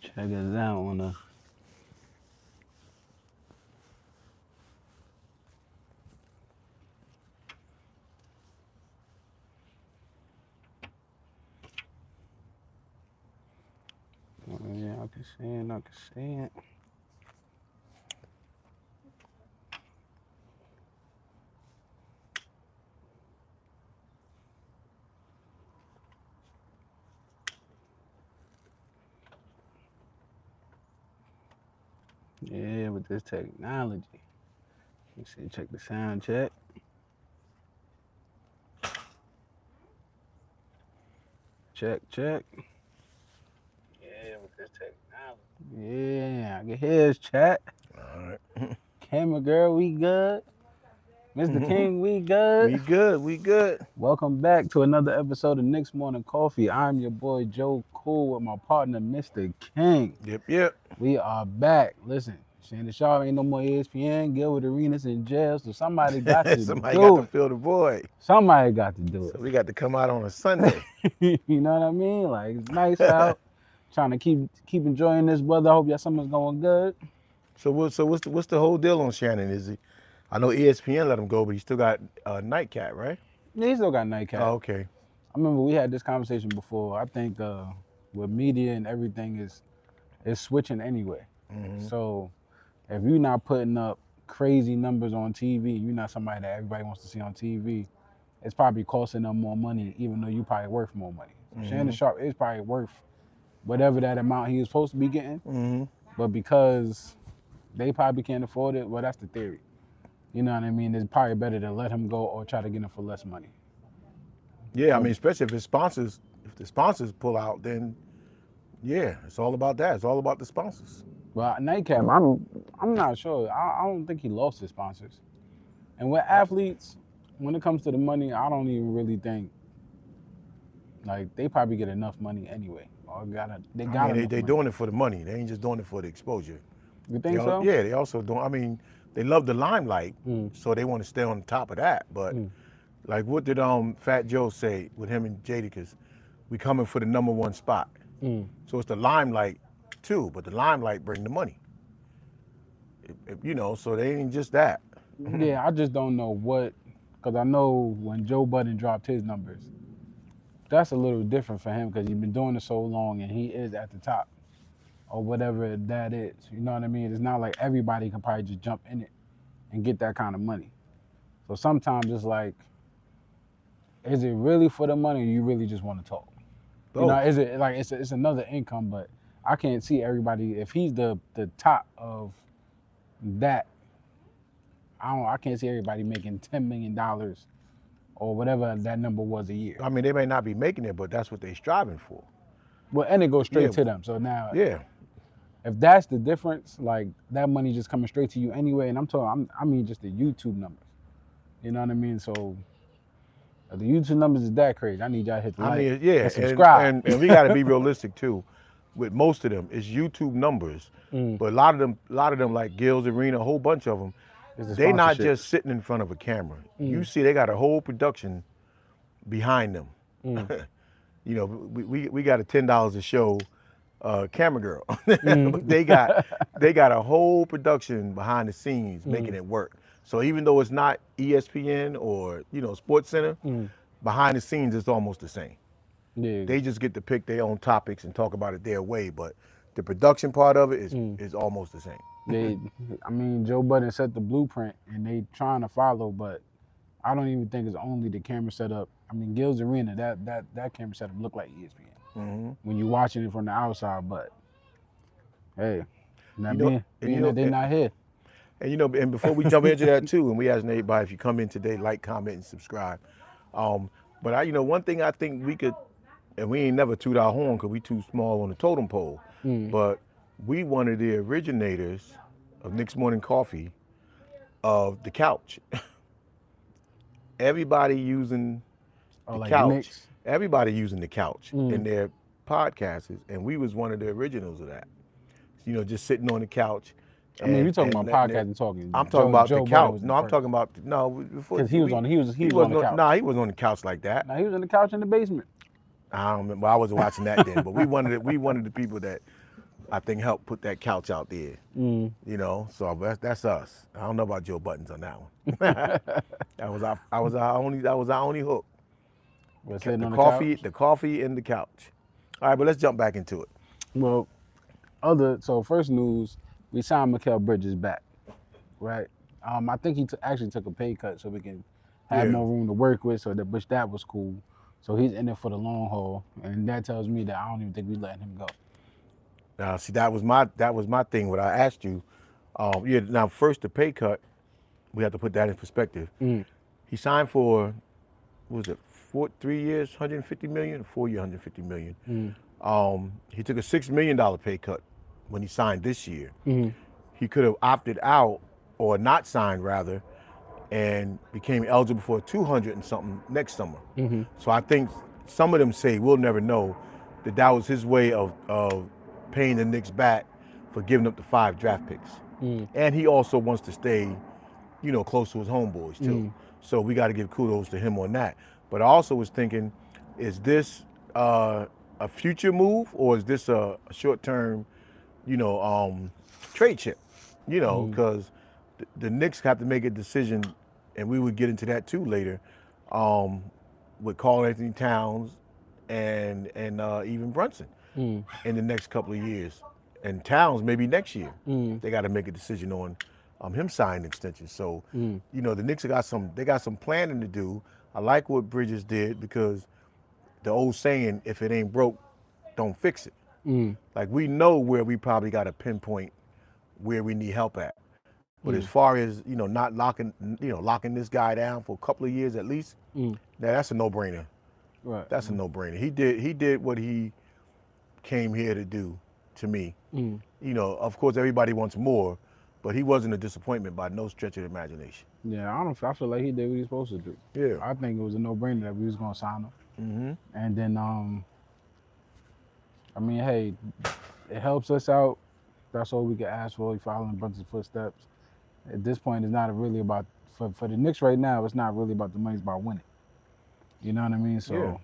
Check us out on the yeah, I can see it, I can see it. Yeah, with this technology. You see, check the sound check. Check, check. Yeah, with this technology. Yeah, I can hear his chat. All right. Camera girl, we good. Mr. King, we good. We good. We good. Welcome back to another episode of Knicks Morning Koffee. I'm your boy Joe Cool with my partner, Mr. King. Yep. We are back. Listen, Shannon Sharp ain't no more ESPN. Gilbert Arenas in jail, so somebody got to Somebody do got to it. fill the void. Somebody got to do So it. we got to come out on a Sunday. You know what I mean? Like, it's nice out. Trying to keep enjoying this weather. I hope your summer's going good. So what's the whole deal on Shannon? Is he? I know ESPN let him go, but he still got Nightcat, right? Yeah, he still got nightcap. Oh, okay. I remember we had this conversation before. I think with media and everything is switching anyway. Mm-hmm. So if you're not putting up crazy numbers on TV, you're not somebody that everybody wants to see on TV, it's probably costing them more money, even though you probably worth more money. So Shannon Sharp is probably worth whatever that amount he was supposed to be getting, Mm-hmm. but because they probably can't afford it, well, that's the theory. You know what I mean? It's probably better to let him go or try to get him for less money. Yeah, I mean, especially if the sponsors pull out, then yeah, it's all about that. It's all about the sponsors. Well, Nightcap, I'm not sure. I don't think he lost his sponsors. And with athletes, when it comes to the money, I don't even really think like they probably get enough money anyway. Or they got I mean, enough they money. doing it for the money. They ain't just doing it for the exposure. You think so? Yeah, they also don't. I mean, they love the limelight, so they want to stay on top of that. But like, what did Fat Joe say with him and Jadakiss? We coming for the #1 spot. So it's the limelight too, but the limelight bring the money. So they ain't just that. Yeah, I just don't know what, because I know when Joe Budden dropped his numbers, that's a little different for him because he's been doing it so long and he is at the top or whatever that is. You know what I mean? It's not like everybody can probably just jump in it and get that kind of money. So sometimes it's like, is it really for the money or you really just want to talk? You know, is it like it's another income, but I can't see everybody, if he's the top of that, I can't see everybody making $10 million or whatever that number was a year. I mean, they may not be making it, but that's what they're striving for. Well, and it goes straight to them. So now, Yeah. if that's the difference, like that money just coming straight to you anyway, and I mean just the YouTube numbers. You know what I mean? So if the YouTube numbers is that crazy, I need y'all to hit the like and subscribe. And we got to be realistic too. With most of them, it's YouTube numbers, but a lot of them like Gil's Arena, a whole bunch of them, they not just sitting in front of a camera. You see, they got a whole production behind them. We got a $10 a show camera girl. they got a whole production behind the scenes making it work. So even though it's not ESPN or Sports Center, behind the scenes it's almost the same. Yeah. They just get to pick their own topics and talk about it their way, but the production part of it is almost the same. I mean, Joe Budden set the blueprint and they trying to follow, but I don't even think it's only the camera setup. I mean, Gil's Arena, that camera setup looked like ESPN when you're watching it from the outside, but hey, they're not here. And and before we jump into that too, and we ask everybody if you come in today, like, comment, and subscribe. But one thing I think we could, and we ain't never toot our horn because we too small on the totem pole, but we one of the originators of Knicks Morning Koffee of the couch. Everybody using the couch. Knicks. Everybody using the couch in their podcasts, and we was one of the originals of that. Just sitting on the couch. I mean, you're talking about podcasting, talking. I'm talking about Joe the couch. Budden No, I'm talking about before. Because he was on the couch. Nah, he wasn't on the couch like that. Nah, he was on the couch in the basement. I don't remember. I wasn't watching that then. But we wanted the people that I think helped put that couch out there. You know, so that's us. I don't know about Joe Buttons on that one. That was our only hook. We're sitting The on the coffee, couch. the coffee and the couch. All right, but let's jump back into it. Well, so first news, we signed Mikal Bridges back, right? I think he actually took a pay cut so we can have Yeah. more room to work with, which that was cool. So he's in it for the long haul, and that tells me that I don't even think we letting him go. Now, see, that was my thing. What I asked you, yeah. Now, first the pay cut, we have to put that in perspective. He signed for, what was it, 3 years, 150 million, 4 year, 150 million. He took a $6 million pay cut when he signed this year. He could have opted out or not signed rather, and became eligible for 200 and something next summer. So I think some of them say, we'll never know, that was his way of paying the Knicks back for giving up the 5 draft picks. And he also wants to stay, you know, close to his homeboys too. So we got to give kudos to him on that. But I also was thinking, is this a future move, or is this a short-term, you know, trade chip? You know, because the Knicks have to make a decision, and we would get into that too later, with Karl Anthony Towns and even Brunson in the next couple of years, and Towns maybe next year. They got to make a decision on him signing extension. So you know, the Knicks got some planning to do. I like what Bridges did, because the old saying, if it ain't broke, don't fix it. Like, we know where we probably got to pinpoint where we need help at. But as far as, you know, not locking this guy down for a couple of years at least, that's a no-brainer. Right. That's a no-brainer. He did what he came here to do, to me. You know, of course, everybody wants more, but he wasn't a disappointment by no stretch of the imagination. Yeah, I feel like he did what he was supposed to do. Yeah. I think it was a no-brainer that we was gonna sign him. And then, I mean, hey, it helps us out. That's all we can ask for. Following Brunson's footsteps. At this point, it's not really about for the Knicks right now. It's not really about the money; it's about winning. You know what I mean? So, Yeah.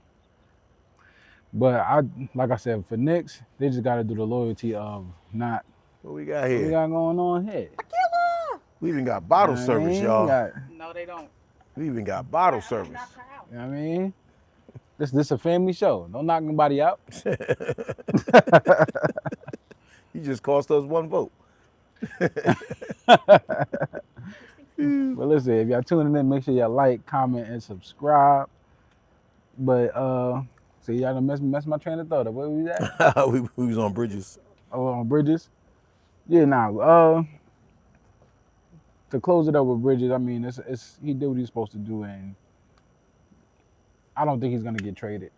but like I said, for Knicks, they just got to do the loyalty of not. What we got What we here? got going on here? We even got bottle You know what I service, mean? y'all. No, they don't. We even got bottle service. Knock her out. You know what I mean? This a family show. Don't knock nobody out. You just cost us 1 vote. But listen, if y'all tuning in, make sure y'all like, comment, and subscribe. But see, y'all done mess my train of thought up. Where we at? we was on Bridges. Oh, on Bridges. Yeah, nah. To close it up with Bridges, I mean, it's he did what he's supposed to do, and I don't think he's gonna get traded.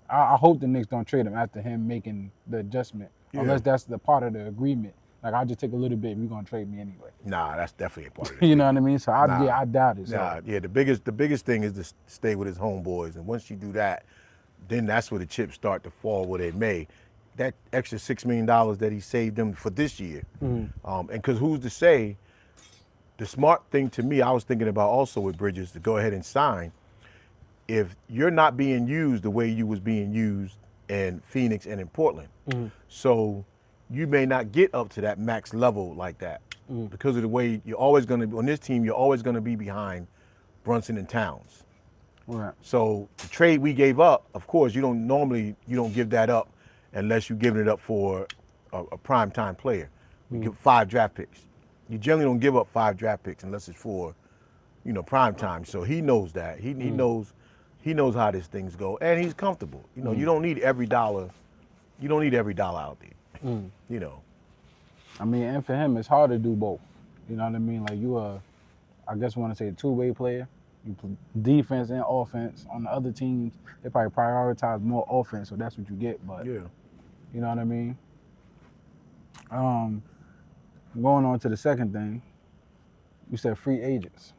I hope the Knicks don't trade him after him making the adjustment, unless that's the part of the agreement. Like, I'll just take a little bit if you're gonna trade me anyway. Nah, that's definitely a part of it. You know what I mean? So I doubt it. So. Nah, yeah, the biggest thing is to stay with his homeboys, and once you do that, then that's where the chips start to fall where they may. That extra $6 million that he saved them for this year, and because who's to say? The smart thing to me, I was thinking about also with Bridges, to go ahead and sign. If you're not being used the way you was being used in Phoenix and in Portland, so you may not get up to that max level like that, because of the way you're always going to be on this team. You're always going to be behind Brunson and Towns. Right. So the trade we gave up, of course, you don't give that up unless you're giving it up for a prime time player. We give 5 draft picks. You generally don't give up 5 draft picks unless it's for, you know, prime time. So he knows that. He knows how these things go, and he's comfortable. You know, you don't need every dollar. You don't need every dollar out there. You know. I mean, and for him, it's hard to do both. You know what I mean? Like, you are, I guess, want to say a two-way player. You play defense and offense. On the other teams, they probably prioritize more offense, so that's what you get. But Yeah. you know what I mean? Going on to the second thing, you said free agents.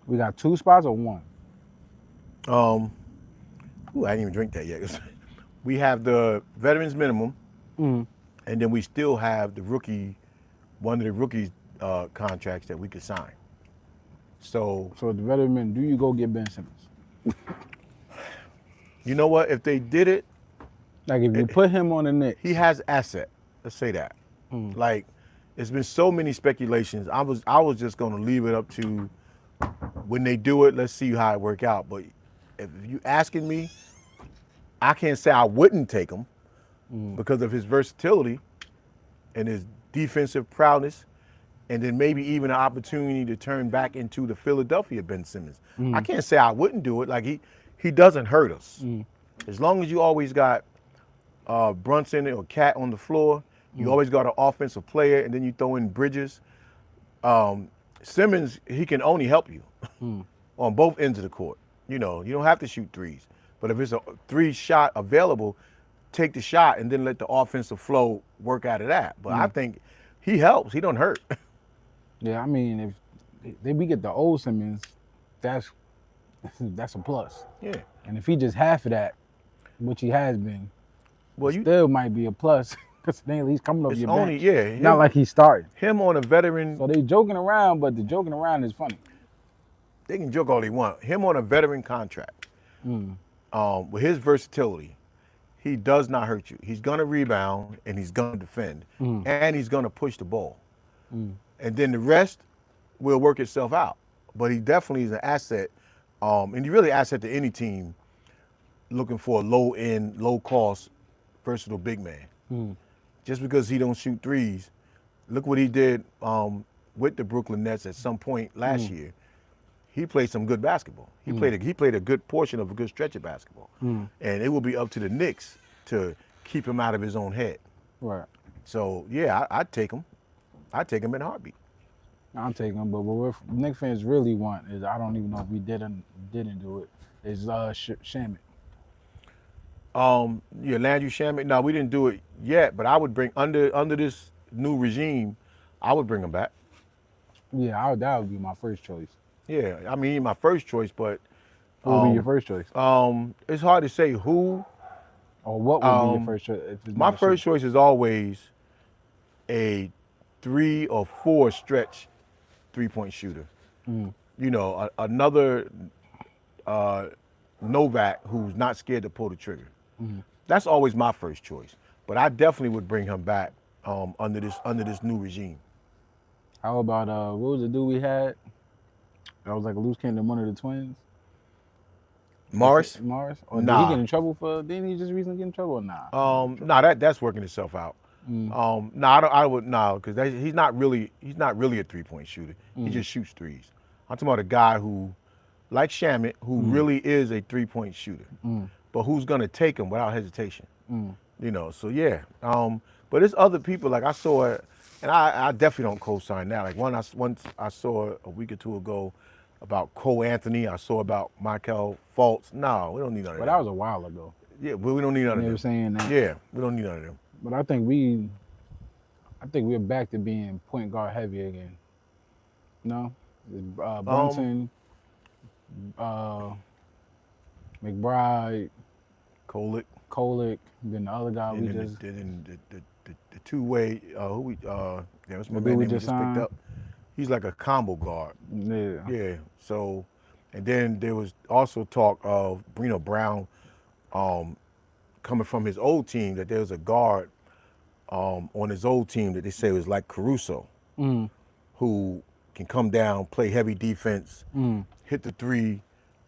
We got 2 spots or 1? Ooh, I didn't even drink that yet. We have the veterans minimum, and then we still have the one of the rookies contracts that we could sign. So the veteran, do you go get Ben Simmons? you know what? If they did it, Like if you put him on the Knicks, He has asset. Let's say that. Like, it's been so many speculations. I was just gonna leave it up to when they do it. Let's see how it work out. But if you asking me, I can't say I wouldn't take him because of his versatility and his defensive prowess, and then maybe even an opportunity to turn back into the Philadelphia Ben Simmons. I can't say I wouldn't do it. Like he doesn't hurt us. As long as you always got Brunson or Cat on the floor, you always got an offensive player, and then you throw in Bridges. Simmons, he can only help you on both ends of the court. You know, you don't have to shoot threes, but if it's a 3-shot available, take the shot and then let the offensive flow work out of that. But I think he helps. He don't hurt. yeah, I mean, if we get the old Simmons, that's a plus. Yeah. And if he just half of that, which he has been, Well, you still might be a plus because he's coming off it's your only bench. Not like he's starting. him on a veteran. So they joking around, but the joking around is funny. They can joke all they want. Him on a veteran contract, with his versatility, he does not hurt you. He's gonna rebound and he's gonna defend and he's gonna push the ball, and then the rest will work itself out. But he definitely is an asset, and he's really an asset to any team looking for a low end, low cost, versatile big man. Just because he don't shoot threes, look what he did with the Brooklyn Nets at some point last year. He played some good basketball. He played a good portion of a good stretch of basketball, and it will be up to the Knicks to keep him out of his own head. Right. So yeah, I'd take him. I'd take him in a heartbeat. I'll take him, but what Knicks fans really want is, I don't even know if we didn't do it, is Shamet. Yeah, Landry Shamet. No, we didn't do it yet, but I would bring under this new regime, I would bring him back. Yeah, that would be my first choice. Yeah, I mean, my first choice, but Who would be your first choice? it's hard to say who. Or what would be your first choice? If it's My not first choice is always a 3 or 4 stretch 3-point shooter. You know, another Novak who's not scared to pull the trigger. That's always my first choice. But I definitely would bring him back under this new regime. How about what was the dude we had? That was like a loose cannon, one of the twins. Morris? Or Nah. did he get in trouble for? Didn't he just recently get in trouble? Or nah. Nah, that's working itself out. I would because he's not really a 3-point shooter. He just shoots threes. I'm talking about a guy who, like Shamet, who really is a 3-point shooter, but who's gonna take him without hesitation. You know, so yeah. But there's other people, like I saw it, and I definitely don't co-sign that. Like once I saw a week or two ago about Cole Anthony. I saw about Michael Fultz. No, we don't need none of But that. that was a while ago. Yeah, but we don't need none of You them. were saying that. Yeah, we don't need none of them. But I think we're back to being point guard heavy again. No? Brunson, McBride, Kolick, then the other guy we And just then the two-way, who we, what's my The dude man we name we just just picked signed? up? He's like a combo guard. yeah. Yeah. So, and then there was also talk of Brown coming from his old team, that there was a guard on his old team that they say was like Caruso, who can come down, play heavy defense, hit the three,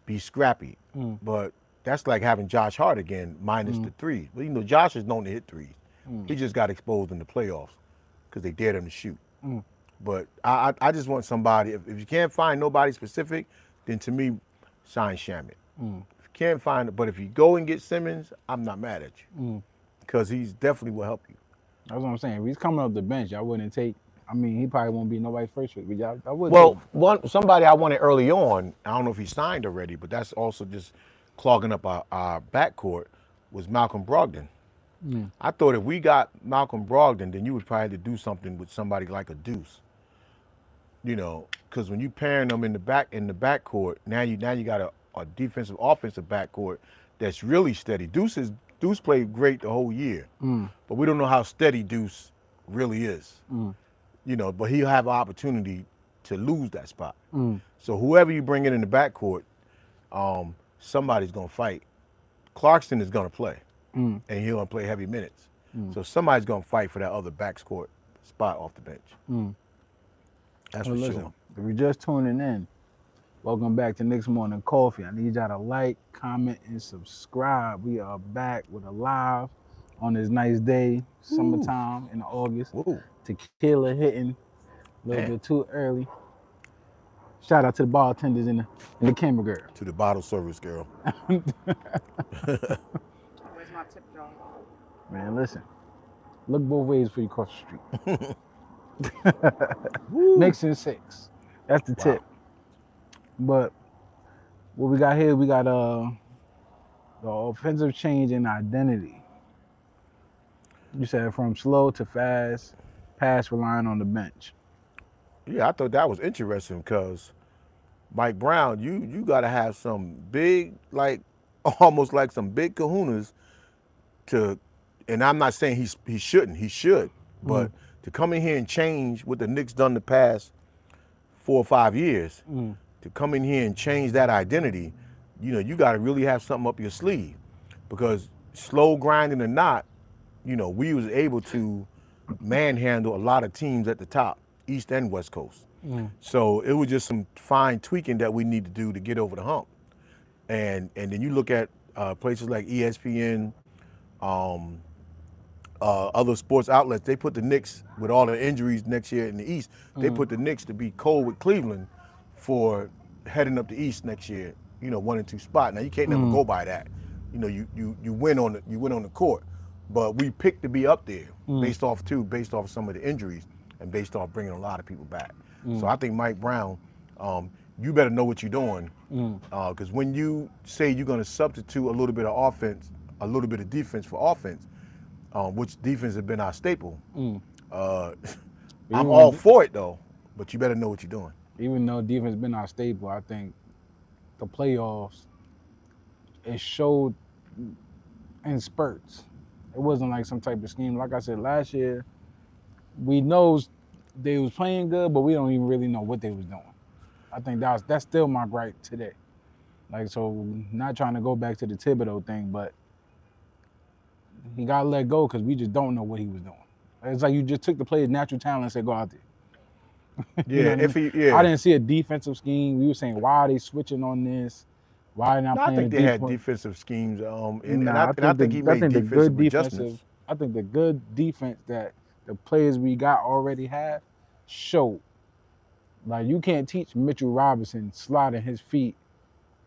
be scrappy. But that's like having Josh Hart again, minus the three. But you know, Josh is known to hit threes. He just got exposed in the playoffs because they dared him to shoot. But I just want somebody, if you can't find nobody specific, then to me, sign Shamet. If you can't find, but if you go and get Simmons, I'm not mad at you because he's definitely will help you. That's what I'm saying. If he's coming up the bench, I wouldn't take. I mean, he probably won't be nobody's first choice. But I would. Well, somebody I wanted early on, I don't know if he signed already, but that's also just clogging up our backcourt, was Malcolm Brogdon. I thought if we got Malcolm Brogdon, then you would probably have to do something with somebody like a Deuce. You know, because when you pairing them in the backcourt, now you got a defensive offensive backcourt that's really steady. Deuce played great the whole year, but we don't know how steady Deuce really is. You know, but he'll have an opportunity to lose that spot. So whoever you bring in the backcourt, somebody's gonna fight. Clarkson is gonna play. Mm. and he'll gonna play heavy minutes. Mm. So somebody's gonna fight for that other backcourt spot off the bench. Mm. That's Well, for listen, sure. if you're just tuning in, welcome back to Knicks Morning Koffee. I need y'all to like, comment, and subscribe. We are back with a live on this nice day, Woo, summertime in August. woo, Tequila hitting a little man. bit too early. Shout out to the bartenders and the camera girl. To the bottle service girl. Where's my tip jar? Man, listen, look both ways before you cross the street. Woo. Knicks in 6. That's the Wow. tip. But what we got here, we got the offensive change in identity. You said from slow to fast, pass relying on the bench. Yeah, I thought that was interesting because Mike Brown, you got to have some big, like, almost like some big kahunas to, and I'm not saying he shouldn't, he should, but to come in here and change what the Knicks done the past 4 or 5 years, to come in here and change that identity, you got to really have something up your sleeve, because slow grinding or not, we was able to manhandle a lot of teams at the top, East and West Coast. So it was just some fine tweaking that we need to do to get over the hump. And then you look at places like ESPN, other sports outlets, they put the Knicks, with all the injuries next year in the East, they put the Knicks to be cold with Cleveland for heading up the East next year, 1 and 2 spot. Now you can't never go by that. You win on the court, but we picked to be up there based off some of the injuries and based off bringing a lot of people back. So I think Mike Brown, you better know what you're doing, because when you say you're going to substitute a little bit of offense, a little bit of defense for offense, which defense has been our staple. I'm all for it though, but you better know what you're doing. Even though defense been our staple, I think the playoffs, it showed in spurts. It wasn't like some type of scheme. Like I said, last year, we know they was playing good, but we don't even really know what they was doing. I think that's still my gripe today. Like, so not trying to go back to the Thibodeau thing, but he got to let go because we just don't know what he was doing. It's like you just took the player's natural talent and said, go out there. Yeah, I didn't see a defensive scheme. We were saying, why are they switching on this? Why are they not playing? I think they had defensive schemes, and I think he made defensive adjustments. I think the good defense that the players we got already have showed. Like, you can't teach Mitchell Robinson sliding his feet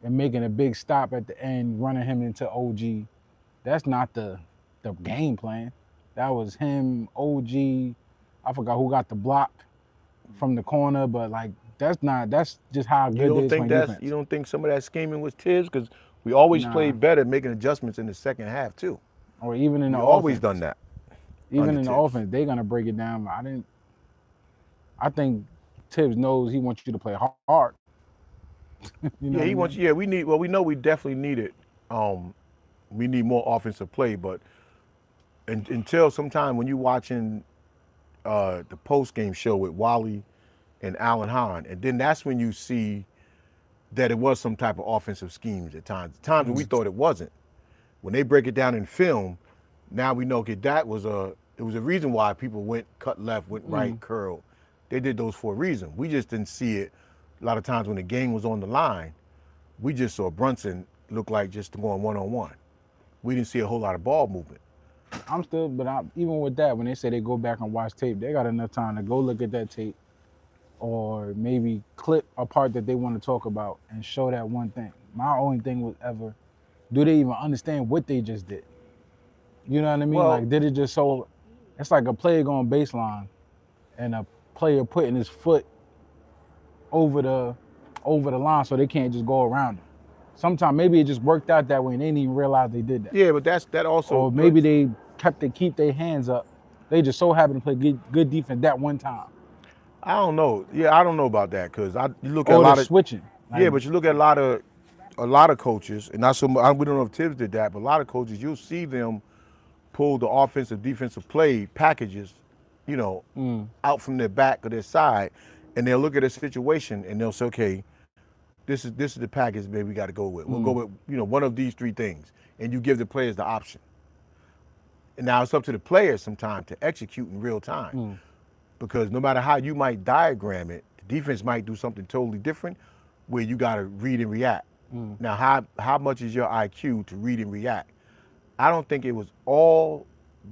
and making a big stop at the end, running him into OG. That's not the game plan. That was him, OG. I forgot who got the block from the corner, but like that's just how good they is playing defense. You don't think some of that scheming was Tibbs? Because we always played better making adjustments in the second half too. Or even in the offense. Always done that. Even in the offense, they're gonna break it down. I think Tibbs knows he wants you to play hard. He wants. Yeah, we know we definitely need it. We need more offensive play, but until sometime when you're watching the post game show with Wally and Alan Hahn, and then that's when you see that it was some type of offensive schemes at times. Times when we thought it wasn't. When they break it down in film, now we know that it was a reason why people went cut left, went right, curled. They did those for a reason. We just didn't see it a lot of times when the game was on the line. We just saw Brunson look like just going one-on-one. We didn't see a whole lot of ball movement. Even with that, when they say they go back and watch tape, they got enough time to go look at that tape or maybe clip a part that they want to talk about and show that one thing. My only thing was ever, do they even understand what they just did? You know what I mean? Well, like, did it just so, it's like a player going baseline and a player putting his foot over the line so they can't just go around it. Sometimes maybe it just worked out that way and they didn't even realize they did that. Yeah, but that also. Or maybe they keep their hands up. They just so happen to play good defense that one time. I don't know. Yeah, I don't know about that because you look at Or a lot of switching. Yeah, but you look at a lot of coaches, and not so much. We don't know if Tibbs did that, but a lot of coaches, you'll see them pull the offensive, defensive play packages, out from their back or their side, and they'll look at a situation and they'll say, okay, this is the package, baby, we got to go with. We'll go with one of these three things, and you give the players the option. And now it's up to the players sometimes to execute in real time. Because no matter how you might diagram it, the defense might do something totally different where you got to read and react. Now, how much is your IQ to read and react? I don't think it was all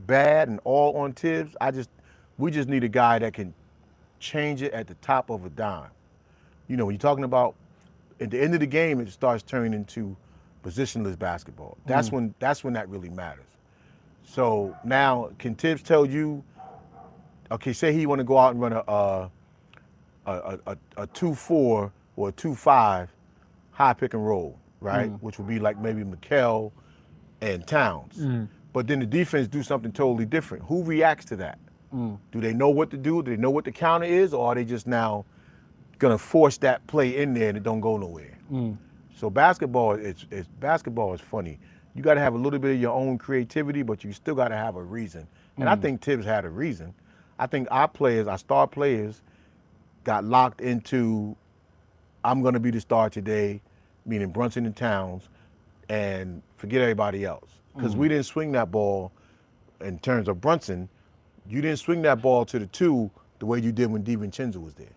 bad and all on Tibbs. We just need a guy that can change it at the top of a dime. You know, when you're talking about at the end of the game, it starts turning into positionless basketball. That's when that really matters. So now, can Tibbs tell you? Okay, say he want to go out and run a 2-4 or a 2-5 high pick and roll, right? Which would be like maybe McHale and Towns. But then the defense do something totally different. Who reacts to that? Do they know what to do? Do they know what the counter is, or are they just now gonna force that play in there and it don't go nowhere? So basketball is funny. You got to have a little bit of your own creativity, but you still got to have a reason. And I think Tibbs had a reason. I think our star players, got locked into, I'm going to be the star today, meaning Brunson and Towns, and forget everybody else. Because we didn't swing that ball, in terms of Brunson, you didn't swing that ball to the 2 the way you did when DiVincenzo was there.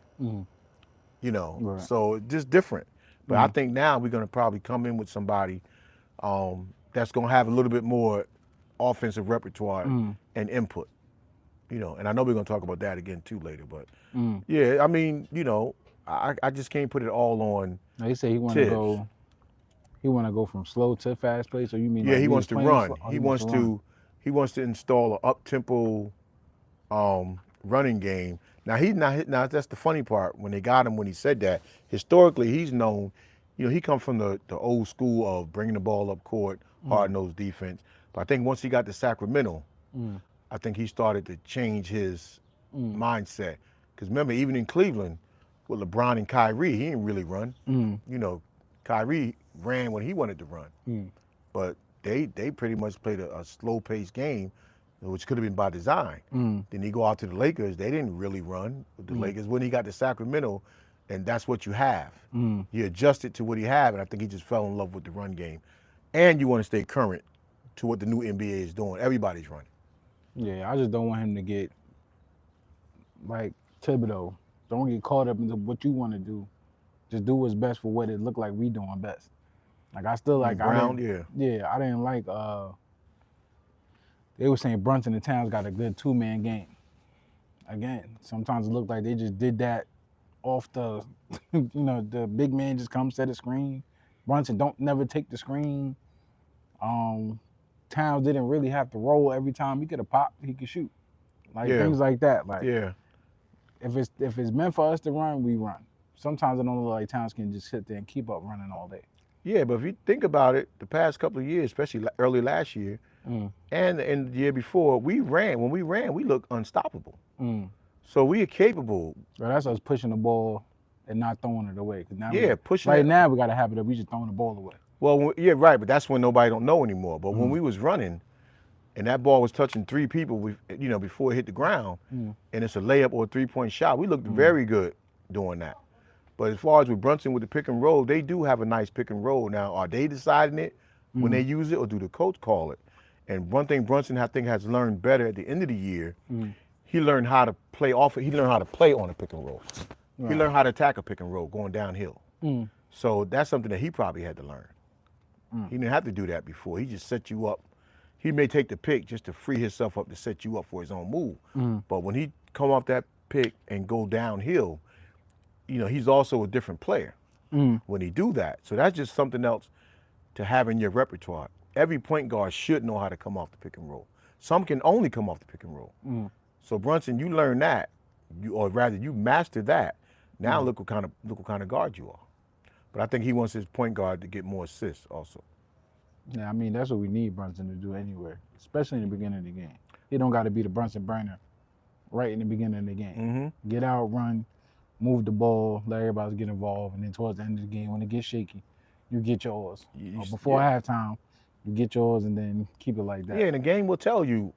You know, Right. so just different. But I think now we're going to probably come in with somebody that's going to have a little bit more offensive repertoire and input. You know, and I know we're going to talk about that again too later. But yeah, I mean, you know, I just can't put it all on. Now, he said he want to go. He want to go from slow to fast play. So you mean? Yeah, like he wants to run. He wants to run. He wants to install an up-tempo running game. Now that's the funny part. When they got him, when he said that, historically he's known. You know, he come from the old school of bringing the ball up court, hard-nosed defense. But I think once he got to Sacramento, I think he started to change his mindset. Because remember, even in Cleveland, with LeBron and Kyrie, he didn't really run. You know, Kyrie ran when he wanted to run. But they pretty much played a slow-paced game, which could have been by design. Then he go out to the Lakers, they didn't really run with the Lakers. When he got to Sacramento, and that's what you have. He adjusted to what he had, and I think he just fell in love with the run game. And you want to stay current to what the new NBA is doing. Everybody's running. Yeah, I just don't want him to get like Thibodeau. Don't get caught up into what you want to do. Just do what's best for what it looked like we doing best. Like I still like Brown, I didn't like they were saying Brunson and Towns got a good 2-man game. Again, sometimes it looked like they just did that off the you know, the big man just comes, set a screen. Brunson don't never take the screen. Towns didn't really have to roll every time. He could have popped, he could shoot. Like things like that. Like if it's meant for us to run, we run. Sometimes I don't look like Towns can just sit there and keep up running all day. Yeah, but if you think about it, the past couple of years, especially early last year, and the year before, we ran. When we ran, we looked unstoppable. So we are capable. Well, that's us pushing the ball and not throwing it away. Now pushing right it. Now we got to have it up. We just throwing the ball away. Well, yeah, right, but that's when nobody don't know anymore. But when we was running, and that ball was touching 3 people, you know, before it hit the ground, and it's a layup or a 3-point shot, we looked very good doing that. But as far as with Brunson with the pick and roll, they do have a nice pick and roll. Now, are they deciding it when they use it, or do the coach call it? And one thing Brunson, I think, has learned better at the end of the year, he learned how to play off it. He learned how to play on a pick and roll. He learned how to attack a pick and roll going downhill. So that's something that he probably had to learn. He didn't have to do that before. He just set you up. He may take the pick just to free himself up to set you up for his own move. But when he come off that pick and go downhill, you know, he's also a different player when he do that. So that's just something else to have in your repertoire. Every point guard should know how to come off the pick and roll. Some can only come off the pick and roll. So Brunson, you learn that, or rather you master that. Now look what kind of guard you are. But I think he wants his point guard to get more assists also. Yeah, I mean, that's what we need Brunson to do anywhere, especially in the beginning of the game. He don't got to be the Brunson burner right in the beginning of the game. Get out, run, move the ball, let everybody get involved, and then towards the end of the game, when it gets shaky, you get yours. Before halftime, you get yours and then keep it like that. Yeah, and the game will tell you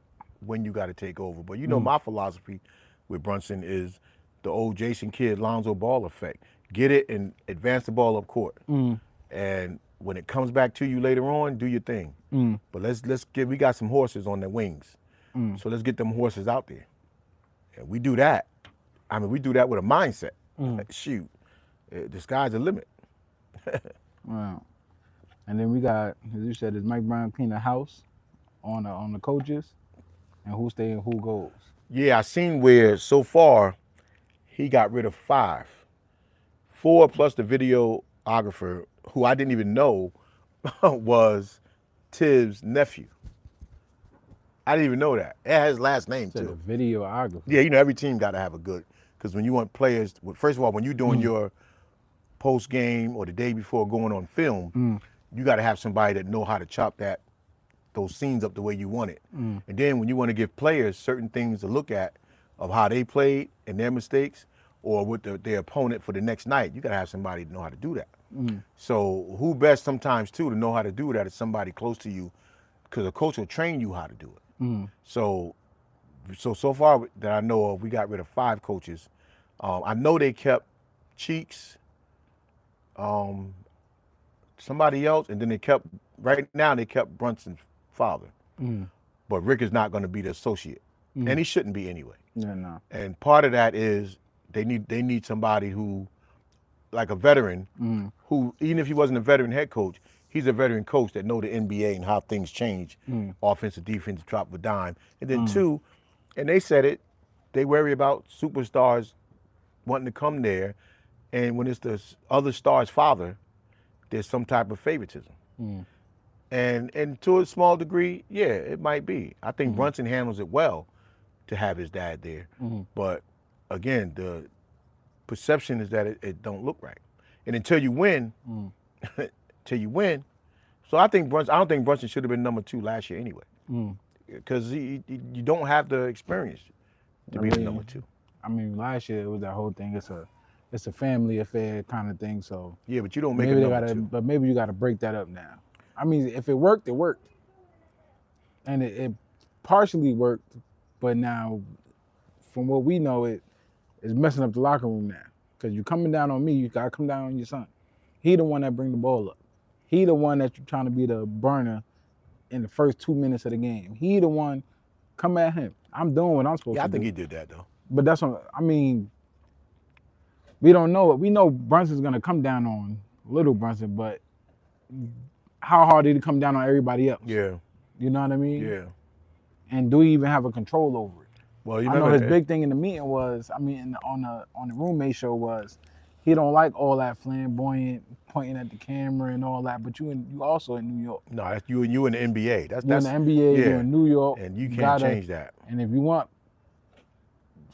when you got to take over. But you know my philosophy with Brunson is the old Jason Kidd, Lonzo Ball effect. Get it and advance the ball up court. And when it comes back to you later on, do your thing. But we got some horses on the wings. So let's get them horses out there. And we do that. I mean, we do that with a mindset. Shoot, the sky's the limit. Wow. And then we got, as you said, is Mike Brown clean the house on the coaches, and who stay and who goes. Yeah, I seen where so far he got rid of 5. 4 plus the videographer, who I didn't even know was Tibbs' nephew. I didn't even know that. It has his last name Said too. a videographer. Yeah, every team got to have a good, because when you want players, first of all, when you're doing your post game or the day before going on film, you got to have somebody that know how to chop those scenes up the way you want it. And then when you want to give players certain things to look at of how they played and their mistakes, or with their opponent for the next night, you got to have somebody to know how to do that. So who best sometimes too to know how to do that is somebody close to you, because a coach will train you how to do it. So far that I know of, we got rid of 5 coaches. I know they kept Cheeks, somebody else, and then right now they kept Brunson's father. But Rick is not going to be the associate, and he shouldn't be anyway. Yeah, no. And part of that is they need somebody who, like a veteran, who, even if he wasn't a veteran head coach, he's a veteran coach that know the NBA and how things change, offensive, defensive, drop of a dime. And then 2, and they said it, they worry about superstars wanting to come there, and when it's the other star's father, there's some type of favoritism. And to a small degree, yeah, it might be. I think Brunson handles it well to have his dad there. But again, the perception is that it don't look right. And until you win, So I don't think Brunson should have been number 2 last year anyway. Because you don't have the experience to be the number 2. I mean, last year it was that whole thing. It's a family affair kind of thing. So Yeah, but you don't make maybe it number 2. but maybe you got to break that up now. I mean, if it worked, it worked, and it partially worked. But now, from what we know, it's messing up the locker room now. Because you're coming down on me, you got to come down on your son. He the one that bring the ball up. He the one that you're trying to be the burner in the first 2 minutes of the game. He the one, come at him. I'm doing what I'm supposed to do. Yeah, I think he did that though. But that's what, I mean, we don't know it. We know Brunson's going to come down on little Brunson, but how hard did he come down on everybody else? Yeah. You know what I mean? Yeah. And do he even have a control over it? Well, I know his big thing in the meeting was, on the roommate show was, he don't like all that flamboyant pointing at the camera and all that. But you also in New York. No, that's you in the NBA. That's in the NBA. yeah. You're in New York, and you can't change that. And if you want,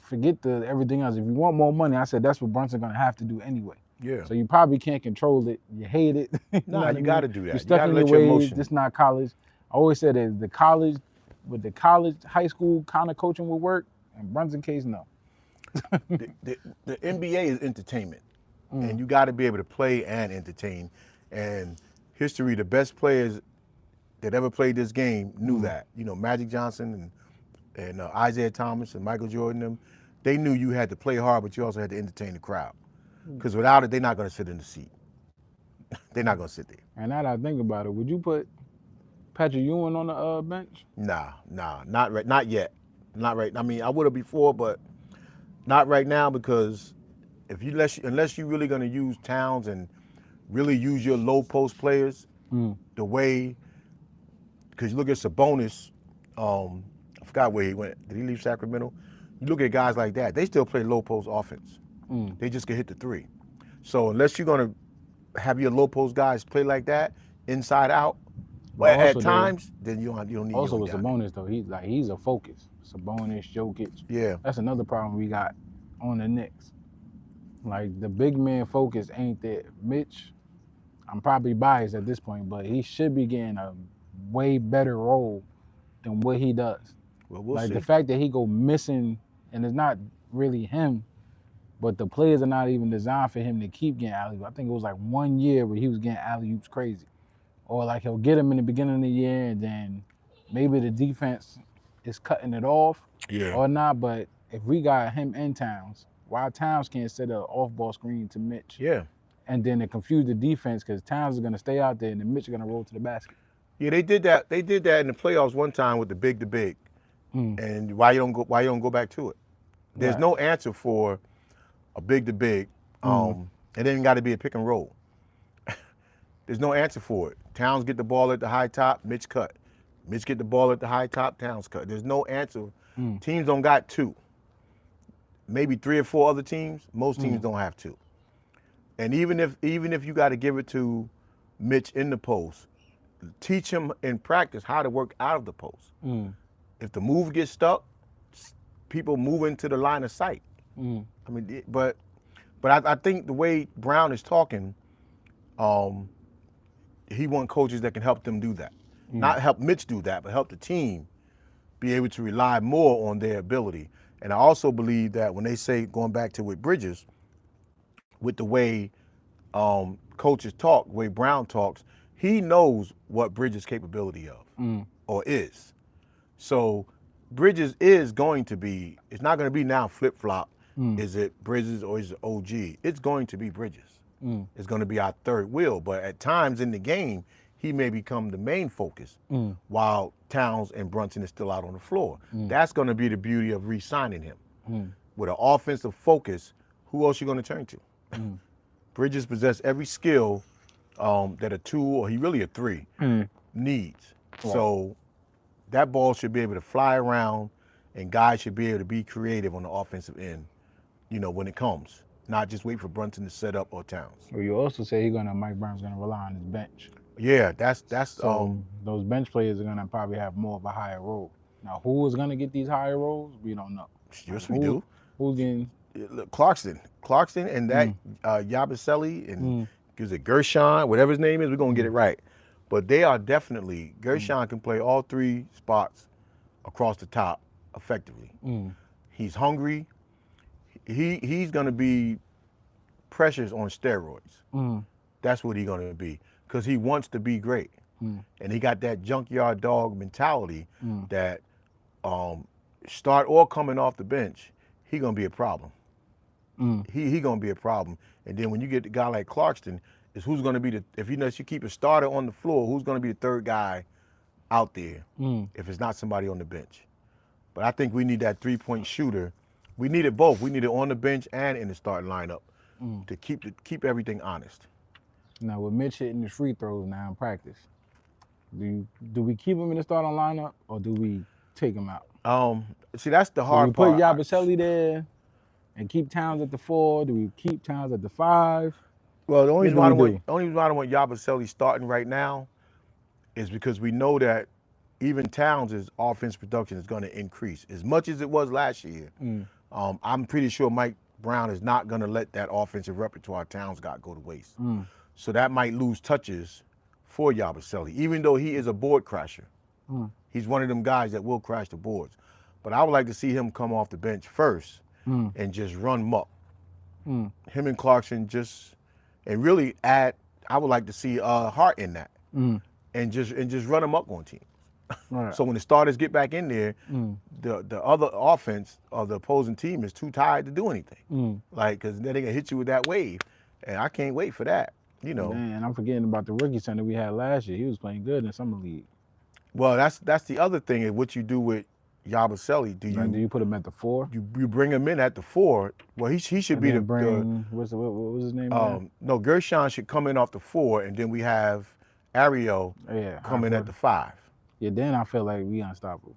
forget everything else. If you want more money, I said that's what Brunson's gonna have to do anyway. Yeah. So you probably can't control it. You hate it. No, you got to do that. You're stuck in your ways. This not college. I always said that the college, high school kind of coaching would work. In Brunson case, no. the NBA is entertainment, and you got to be able to play and entertain. And history, the best players that ever played this game knew that. You know, Magic Johnson and Isaiah Thomas and Michael Jordan, them, they knew you had to play hard, but you also had to entertain the crowd. Because without it, they're not going to sit in the seat. They're not going to sit there. And now that I think about it, would you put Patrick Ewing on the bench? Nah, not right, not yet. Not right. I mean, I would have before, but not right now, because unless you're really going to use Towns and really use your low post players the way, because you look at Sabonis, I forgot where he went. Did he leave Sacramento? You look at guys like that, they still play low post offense. They just can hit the 3. So unless you're going to have your low post guys play like that, inside out, well, at times, then you don't need. Also with Sabonis though, he's a focus. Sabonis, Jokic. Yeah. That's another problem we got on the Knicks. Like the big man focus ain't there. Mitch, I'm probably biased at this point, but he should be getting a way better role than what he does. Well, we'll see. The fact that he go missing, and it's not really him, but the players are not even designed for him to keep getting alley-oops. I think it was like 1 year where he was getting alley-oops crazy. Or like he'll get him in the beginning of the year and then maybe the defense is cutting it off or not. But if we got him in Towns, why Towns can't set an off-ball screen to Mitch? Yeah. And then it confuse the defense because Towns is going to stay out there and then Mitch is going to roll to the basket. Yeah, they did that. They did that in the playoffs one time with the big. and why you don't go back to it? There's Right. no answer for a big to big, and then got to be a pick and roll. There's no answer for it. Towns get the ball at the high top, Mitch cut. Mitch get the ball at the high top, Towns cut. There's no answer. Teams don't got two. Maybe 3 or 4 other teams. Most teams don't have two. And even if you got to give it to Mitch in the post, teach him in practice how to work out of the post. If the move gets stuck, people move into the line of sight. I mean, but I think the way Brown is talking, he wants coaches that can help them do that. Not help Mitch do that, but help the team be able to rely more on their ability. And I also believe that when they say, going back to with Bridges, with the way coaches talk, the way Brown talks, he knows what Bridges' capability of or is. So Bridges is going to be, it's not going to be now flip-flop. Is it Bridges or is it OG? It's going to be Bridges. It's going to be our third wheel. But at times in the game, he may become the main focus while Towns and Brunson is still out on the floor. That's going to be the beauty of re-signing him. With an offensive focus, who else you going to turn to? Bridges possesses every skill that a 2 or he really a 3 needs. Right. So that ball should be able to fly around, and guys should be able to be creative on the offensive end, when it comes. Not just wait for Brunson to set up or Towns. Well, you also say Mike Brown's gonna rely on his bench. Yeah, that's So those bench players are gonna probably have more of a higher role. Now, who is gonna get these higher roles? We don't know. yes, we do. Who's getting? Look, Clarkson, and that Yabusele and is it Gershon, whatever his name is, we're gonna get it right. But they are definitely Gershon can play all 3 spots across the top effectively. He's hungry. He's gonna be Precious on steroids. That's what he's gonna be, because he wants to be great, and he got that junkyard dog mentality that start or coming off the bench, he gonna be a problem. He gonna be a problem. And then when you get the guy like Clarkson, is who's gonna be if you keep a starter on the floor, who's gonna be the third guy out there if it's not somebody on the bench? But I think we need that 3-point shooter. We need it both. We need it on the bench and in the starting lineup to keep everything honest. Now, with Mitch hitting the free throws now in practice, do we keep him in the starting lineup or do we take him out? See, that's the hard do we part. put Yabusele there and keep Towns at the 4? Do we keep Towns at the 5? Well, the only reason why I do? don't want Yabusele starting right now is because we know that even Towns' offense production is going to increase as much as it was last year. I'm pretty sure Mike Brown is not going to let that offensive repertoire Towns got go to waste. So that might lose touches for Yabusele, even though he is a board crasher. He's one of them guys that will crash the boards. But I would like to see him come off the bench first and just run muck. Him and Clarkson and really add. I would like to see Hart in that and just run him up on teams. Right. So when the starters get back in there, the other offense of the opposing team is too tired to do anything. Because then they can hit you with that wave, and I can't wait for that. Man, I'm forgetting about the rookie center we had last year. He was playing good in summer league. Well, that's the other thing is what you do with Yabusele. Do you put him at the 4? You bring him in at the 4. Well, he should be what was his name? No, Gershon should come in off the 4, and then we have Ariel come in at the 5. Yeah, then I feel like we unstoppable.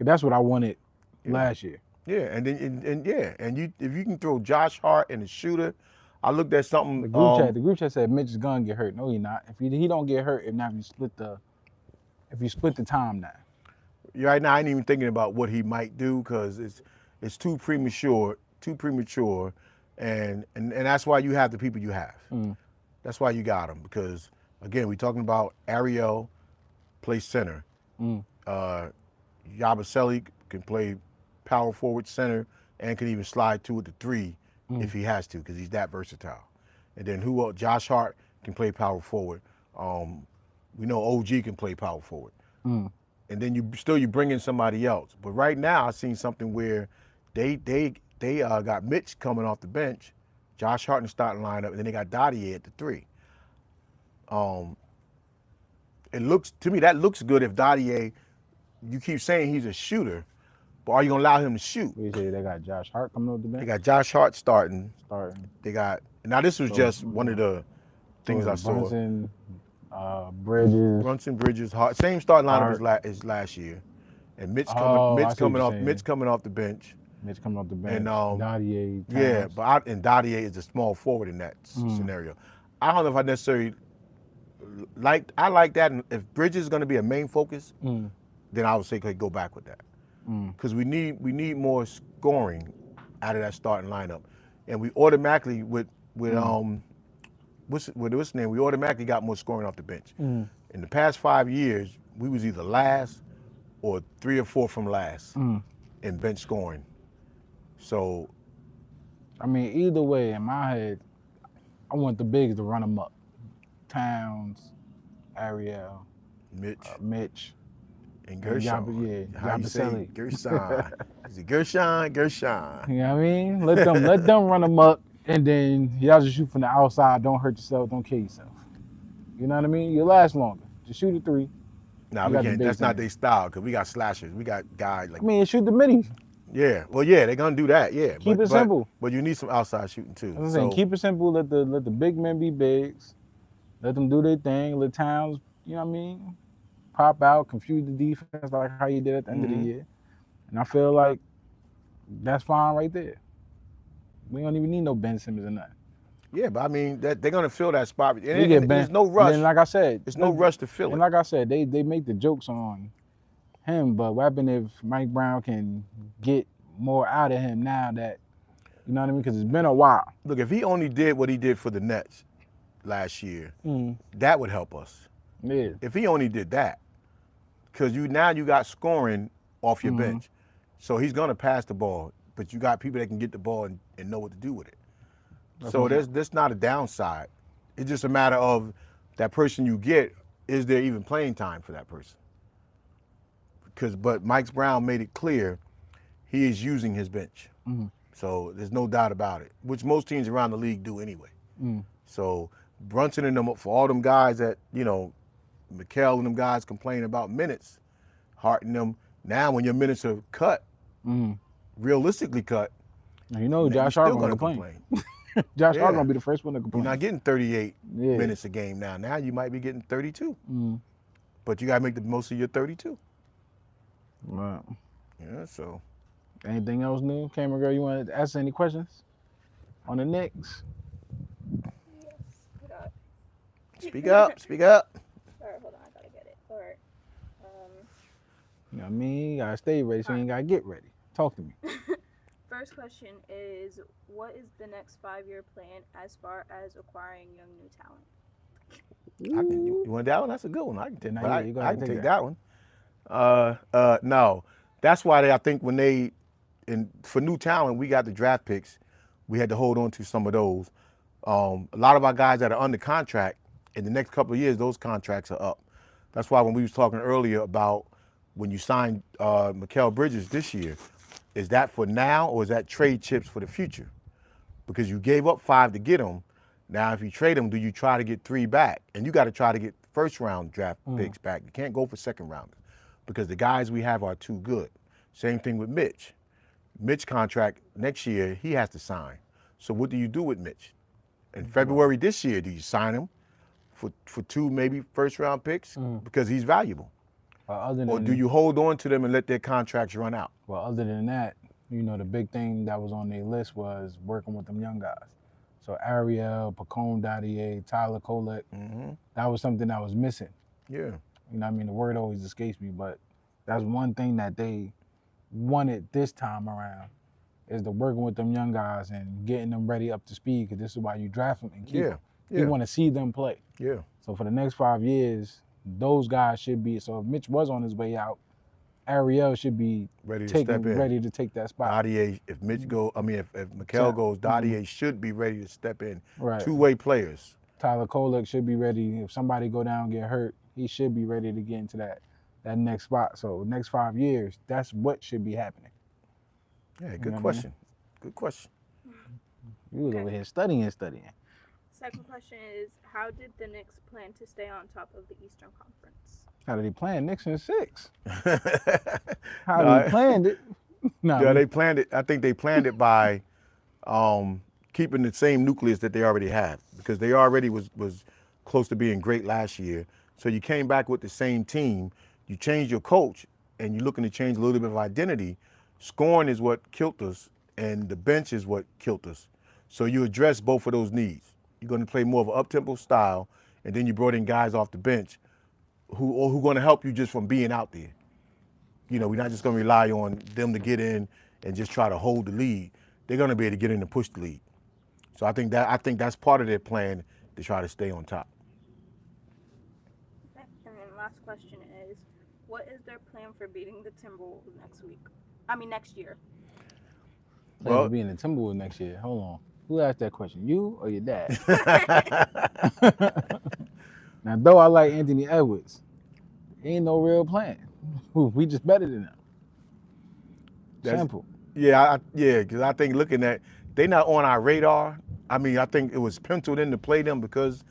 That's what I wanted last year. Yeah, and then if you can throw Josh Hart and the shooter, I looked at something. The group chat said Mitch is gonna get hurt. No, he not. If he don't get hurt, if you split the time now. Right now, I ain't even thinking about what he might do because it's too premature, and that's why you have the people you have. That's why you got them, because again, we're talking about Ariel play center. Yabusele can play power forward, center, and can even slide 2 at the 3 if he has to, because he's that versatile. And then who else? Josh Hart can play power forward. We know OG can play power forward. And then you bring in somebody else. But right now, I've seen something where they got Mitch coming off the bench, Josh Hart in the starting lineup, and then they got Dottier at the 3. It looks to me that looks good if Dottier. You keep saying he's a shooter, But are you gonna allow him to shoot? We say they got Josh Hart coming off the bench. They got Josh Hart starting. Starting. They got now. This was just one of the things I saw. Brunson, Bridges. Brunson, Bridges, Hart. Same starting lineup Hart. as last year. And Mitch I coming see what off. you're Mitch saying. coming off the bench. Mitch coming off the bench. And Dadier, yeah, Towns. but Dadier is a small forward in that scenario. I don't know if I necessarily like. I like that. And if Bridges is going to be a main focus, then I would say go back with that because we need more scoring out of that starting lineup, and we automatically with what's the name? We automatically got more scoring off the bench. In the past 5 years, we was either last or 3 or 4 from last in bench scoring. So, I mean, either way, in my head, I want the bigs to run them up. Towns, Ariel, Mitch, and Gershon. How you say Yabusele. Gershon? Is it Gershon? Gershon. You know what I mean? Let them run them up, and then y'all just shoot from the outside. Don't hurt yourself. Don't kill yourself. You know what I mean? You last longer. Just shoot a 3. Nah, we can't. That's not their style because we got slashers. We got guys like. I mean, shoot the minis. Yeah, well, yeah, they're gonna do that. Yeah, Keep it simple. But you need some outside shooting too. I'm saying keep it simple. Let the big men be bigs. Let them do their thing. Let Towns, you know what I mean, pop out, confuse the defense like how you did at the end of the year. And I feel like that's fine right there. We don't even need no Ben Simmons or nothing. Yeah, but I mean, they're gonna fill that spot. And Ben, there's no rush. And like I said, there's no rush to fill it. And like I said, they make the jokes on him, but what happens if Mike Brown can get more out of him now that, you know what I mean? Because it's been a while. Look, if he only did what he did for the Nets last year, that would help us. Yeah. If he only did that, because you got scoring off your bench, so he's gonna pass the ball, but you got people that can get the ball and know what to do with it. So there's not a downside. It's just a matter of that person you get, is there even playing time for that person? But Mike Brown made it clear he is using his bench. So there's no doubt about it, which most teams around the league do anyway. So Brunson and them, for all them guys that, you know, Mikal and them guys complain about minutes, Hart and them, now when your minutes are cut, realistically cut, you know Josh Hart gonna complain. Josh Hart gonna be the first one to complain. You're not getting 38 minutes a game now. Now you might be getting 32. But you gotta make the most of your 32. Right. Yeah, so. Anything else new? Camera girl, you want to ask any questions on the Knicks? Yes, Speak up, speak up. All right, hold on, I gotta get it. All right. You know what I mean? You gotta stay ready, so you ain't gotta get ready. Talk to me. First question is, what is the next 5-year plan as far as acquiring young new talent? You want that one? That's a good one. I can take, I can take that. that one. No, that's why I think when for new talent, we got the draft picks. We had to hold on to some of those. A lot of our guys that are under contract, in the next couple of years, those contracts are up. That's why when we was talking earlier about when you signed Mikal Bridges this year, is that for now or is that trade chips for the future? Because you gave up 5 to get him. Now, if you trade him, do you try to get 3 back? And you got to try to get first-round draft picks back. You can't go for second-rounders because the guys we have are too good. Same thing with Mitch. Mitch contract next year, he has to sign. So what do you do with Mitch? In February this year, do you sign him for 2 maybe first-round picks because he's valuable? Or do you hold on to them and let their contracts run out? Well, other than that, you know, the big thing that was on their list was working with them young guys. So Ariel, Pacone Dadier, Tyler Kolek, that was something that was missing. Yeah. You know what I mean? The word always escapes me, but that's one thing that they wanted this time around is the working with them young guys and getting them ready up to speed because this is why you draft them and keep them. You want to see them play. Yeah. So for the next 5 years, those guys should be, so if Mitch was on his way out, Ariel should be ready to take that spot. Dadier, if Mitch goes, if Mikal goes, Dadier should be ready to step in. Right. 2-way players. Tyler Kolek should be ready. If somebody go down and get hurt, he should be ready to get into that next spot. So next 5 years, that's what should be happening. Yeah, good question. Good question. You was over here studying. Second question is, how did the Knicks plan to stay on top of the Eastern Conference? How did he plan? Knicks in 6. How he planned it? Nah, Yeah, they planned it. I think they planned it by keeping the same nucleus that they already have, because they already was close to being great last year. So you came back with the same team. You changed your coach, and you're looking to change a little bit of identity. Scoring is what killed us, and the bench is what killed us. So you address both of those needs. You're going to play more of an up-tempo style, and then you brought in guys off the bench who going to help you just from being out there. You know, we're not just going to rely on them to get in and just try to hold the lead. They're going to be able to get in and push the lead. So I think that's part of their plan to try to stay on top. Okay. And then last question is, what is their plan for beating the Timberwolves next year? Plan Well- to be in the Timberwolves next year. Hold on. Who asked that question? You or your dad? Now, though I like Anthony Edwards, ain't no real plan. We just better than them. That's- Simple. Yeah, because I think looking at, they're not on our radar. I mean, I think it was penciled in to play them because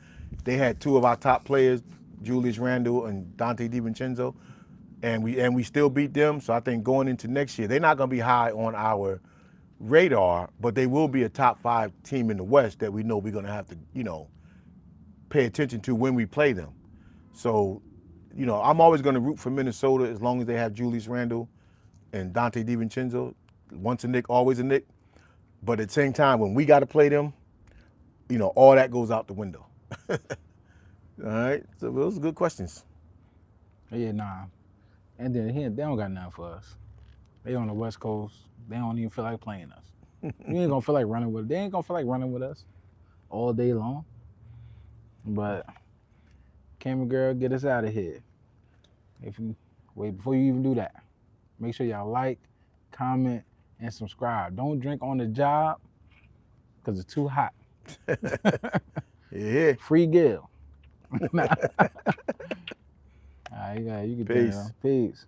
they had two of our top players, Julius Randle and Dante DiVincenzo, and we still beat them. So I think going into next year, they're not going to be high on our radar, but they will be a top 5 team in the West that we know we're going to have to, pay attention to when we play them. So, I'm always going to root for Minnesota as long as they have Julius Randle and Dante DiVincenzo. Once a Knick, always a Knick. But at the same time, when we got to play them, all that goes out the window. All right, so those are good questions. Yeah, nah. And then they don't got nothing for us. They on the West Coast. They don't even feel like playing us. You ain't gonna feel like running with. They ain't gonna feel like running with us all day long. But camera girl, get us out of here. Before you even do that, make sure y'all like, comment, and subscribe. Don't drink on the job because it's too hot. Yeah. Free Gil. All right, you can do it. Peace. Peace.